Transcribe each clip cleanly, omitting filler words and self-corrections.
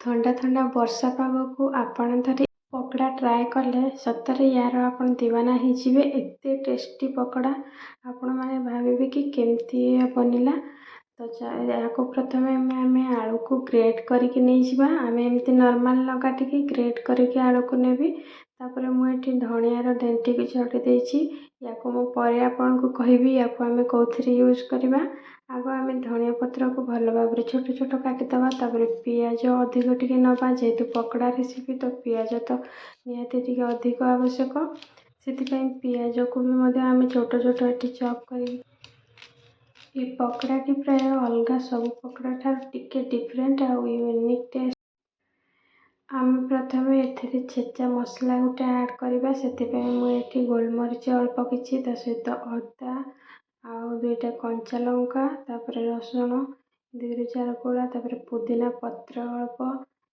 ଥଣ୍ଡା ଥଣ୍ଡା ବର୍ଷା ପାଗକୁ ଆପଣ ଥରେ ପକୋଡ଼ା ଟ୍ରାଏ କଲେ ସତରେ ୟାର ଆପଣ ଦିୱାନା ହେଇଯିବେ। ଏତେ ଟେଷ୍ଟି ପକୋଡ଼ା ଆପଣମାନେ ଭାବିବେ କି କେମିତି ବନିଲା। ତ ଏହାକୁ ପ୍ରଥମେ ଆମେ ଆଳୁକୁ ଗ୍ରେଟ୍ କରିକି ନେଇଯିବା। ଆମେ ଏମିତି ନର୍ମାଲ୍ ନ କାଟିକି ଗ୍ରେଟ୍ କରିକି ଆଳୁକୁ ନେବି। ତାପରେ ମୁଁ ଏଠି ଧଣିଆର ଡେଣ୍ଟିକି ଛଡ଼େଇ ଦେଇଛି। ୟାକୁ ମୁଁ ପରେ ଆପଣଙ୍କୁ କହିବି ୟାକୁ ଆମେ କେଉଁଥିରେ ୟୁଜ୍ କରିବା। ଆଗ ଆମେ ଧନିଆ ପତ୍ରକୁ ଭଲ ଭାବରେ ଛୋଟ ଛୋଟ କାଟିଦେବା। ତାପରେ ପିଆଜ ଅଧିକ ଟିକେ ନେବା, ଯେହେତୁ ପକୋଡ଼ା ରେସିପି ତ ପିଆଜ ତ ନିହାତି ଟିକେ ଅଧିକ ଆବଶ୍ୟକ। ସେଥିପାଇଁ ପିଆଜକୁ ବି ମଧ୍ୟ ଆମେ ଛୋଟ ଛୋଟ ଏଠି ଚପ୍ କରି ଏ ପକୋଡ଼ାଟି ପ୍ରାୟ ଅଲଗା ସବୁ ପକୋଡ଼ା ଠାରୁ ଟିକେ ଡିଫରେଣ୍ଟ ଆଉ ୟୁନିକ୍ ଟେଷ୍ଟ। ଆମେ ପ୍ରଥମେ ଏଥିରେ ଛେଚା ମସଲା ଗୋଟେ ଆଡ଼୍ କରିବା। ସେଥିପାଇଁ ମୁଁ ଏଠି ଗୋଲମରିଚ ଅଳ୍ପ କିଛି, ତା ସହିତ ଅଦା ଆଉ 2ଟା କଞ୍ଚା ଲଙ୍କା, ତାପରେ ରସୁଣ 2ରୁ 4 କୋଳା, ତାପରେ ପୁଦିନା ପତ୍ର ଅଳ୍ପ,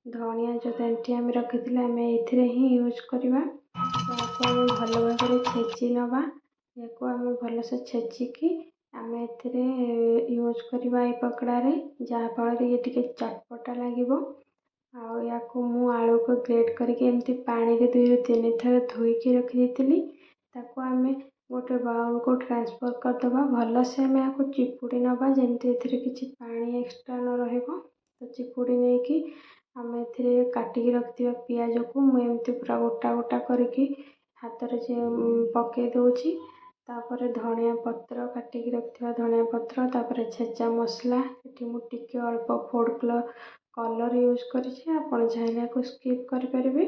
ଧଣିଆ ଯେଉଁ ଡେଣ୍ଟି ଆମେ ରଖିଥିଲେ ଆମେ ଏଇଥିରେ ହିଁ ୟୁଜ୍ କରିବା। ତାକୁ ଆମେ ଭଲ ଭାବରେ ଛେଚି ନେବା। ୟାକୁ ଆମେ ଭଲସେ ଛେଚିକି ଆମେ ଏଥିରେ ୟୁଜ୍ କରିବା ଏଇ ପକୋଡ଼ାରେ, ଯାହାଫଳରେ ଇଏ ଟିକେ ଚଟପଟା ଲାଗିବ। ଆଉ ୟାକୁ ମୁଁ ଆଳୁକୁ ଗ୍ରେଟ୍ କରିକି ଏମିତି ପାଣିରେ 2ରୁ 3 ଥର ଧୋଇକି ରଖିଦେଇଥିଲି। ତାକୁ ଆମେ ଗୋଟେ ବାଉଲକୁ ଟ୍ରାନ୍ସଫର୍ କରିଦେବା। ଭଲସେ ଆମେ ୟାକୁ ଚିପୁଡ଼ି ନେବା, ଯେମିତି ଏଥିରେ କିଛି ପାଣି ଏକ୍ସଟ୍ରା ନ ରହିବ। ତ ଚିପୁଡ଼ି ନେଇକି ଆମେ ଏଥିରେ କାଟିକି ରଖିଥିବା ପିଆଜକୁ ମୁଁ ଏମିତି ପୁରା ଗୋଟା ଗୋଟା କରିକି ହାତରେ ପକାଇ ଦେଉଛି। ତାପରେ ଧଣିଆ ପତ୍ର, କାଟିକି ରଖିଥିବା ଧଣିଆ ପତ୍ର, ତାପରେ ଛେଚା ମସଲା, ଏଠି ମୁଁ ଟିକେ ଅଳ୍ପ ଫୁଡ଼୍ କଲର୍ ୟୁଜ୍ କରିଛି। ଆପଣ ଚାହିଁଲେ ୟାକୁ ସ୍କିପ୍ କରିପାରିବେ।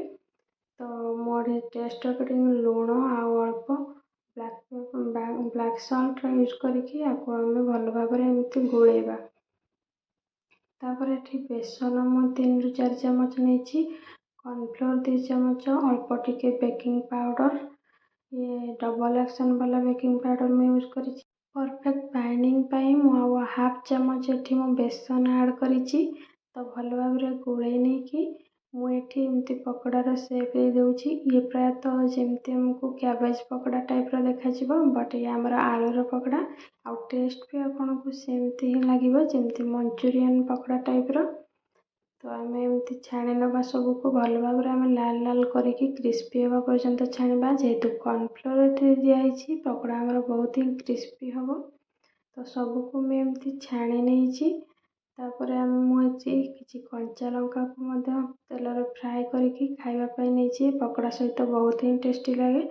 ତ ମୁଁ ଏଠି ଟେଷ୍ଟ ଆକର୍ଡ଼ିଂ ଲୁଣ ଆଉ ଅଳ୍ପ ବ୍ଲାକ୍ ସଲ୍ଟ ୟୁଜ୍ କରିକି ୟାକୁ ଆମେ ଭଲ ଭାବରେ ଏମିତି ଗୋଳେଇବା। ତାପରେ ଏଠି ବେସନ ମୁଁ 3ରୁ 4 ଚାମଚ ନେଇଛି, କର୍ଣ୍ଣଫ୍ଲୋର୍ 2 ଚାମଚ, ଅଳ୍ପ ଟିକେ ବେକିଂ ପାଉଡ଼ର, ଇଏ ଡବଲ୍ ଆକ୍ସନ୍ ବାଲା ବେକିଂ ପାଉଡ଼ର ମୁଁ ୟୁଜ୍ କରିଛି। ପରଫେକ୍ଟ ବାଇଣ୍ଡିଂ ପାଇଁ ମୁଁ ଆଉ ହାଫ୍ ଚାମଚ ଏଠି ମୁଁ ବେସନ ଆଡ଼୍ କରିଛି। ତ ଭଲ ଭାବରେ ଗୋଳେଇ ନେଇକି ମୁଁ ଏଠି ଏମିତି ପକୋଡ଼ାର ସେପ୍ ଦେଉଛି। ଇଏ ପ୍ରାୟତଃ ଯେମିତି ଆମକୁ କ୍ୟାବେଜ ପକୋଡ଼ା ଟାଇପ୍ର ଦେଖାଯିବ, ବଟ୍ ଇଏ ଆମର ଆଳୁର ପକୋଡ଼ା। ଆଉ ଟେଷ୍ଟ ବି ଆପଣଙ୍କୁ ସେମିତି ହିଁ ଲାଗିବ ଯେମିତି ମଞ୍ଚୁରିଆନ୍ ପକୋଡ଼ା ଟାଇପ୍ର। ତ ଆମେ ଏମିତି ଛାଣି ନେବା ସବୁକୁ ଭଲ ଭାବରେ। ଆମେ ଲାଲ ଲାଲ କରିକି କ୍ରିସ୍ପି ହେବା ପର୍ଯ୍ୟନ୍ତ ଛାଣିବା। ଯେହେତୁ କର୍ଣ୍ଣଫ୍ଲୋର୍ ଏଠି ଦିଆହେଇଛି, ପକୋଡ଼ା ଆମର ବହୁତ ହିଁ କ୍ରିସ୍ପି ହେବ। ତ ସବୁକୁ ମୁଁ ଏମିତି ଛାଣି ନେଇଛି। ତାପରେ ମୁଁ ଏଠି କିଛି କଞ୍ଚା ଲଙ୍କାକୁ ମଧ୍ୟ ତେଲରେ ଫ୍ରାଏ କରିକି ଖାଇବା ପାଇଁ ନେଇଛି। ପକୋଡ଼ା ସହିତ ବହୁତ ହିଁ ଟେଷ୍ଟି ଲାଗେ।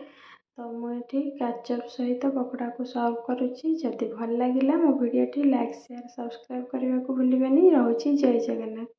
ତ ମୁଁ ଏଠି କେଚପ୍ ସହିତ ପକୋଡ଼ାକୁ ସର୍ଭ କରୁଛି। ଯଦି ଭଲ ଲାଗିଲା ମୋ ଭିଡ଼ିଓଟି ଲାଇକ୍, ସେୟାର, ସବସ୍କ୍ରାଇବ୍ କରିବାକୁ ଭୁଲିବେନି। ରହୁଛି, ଜୟ ଜଗନ୍ନାଥ।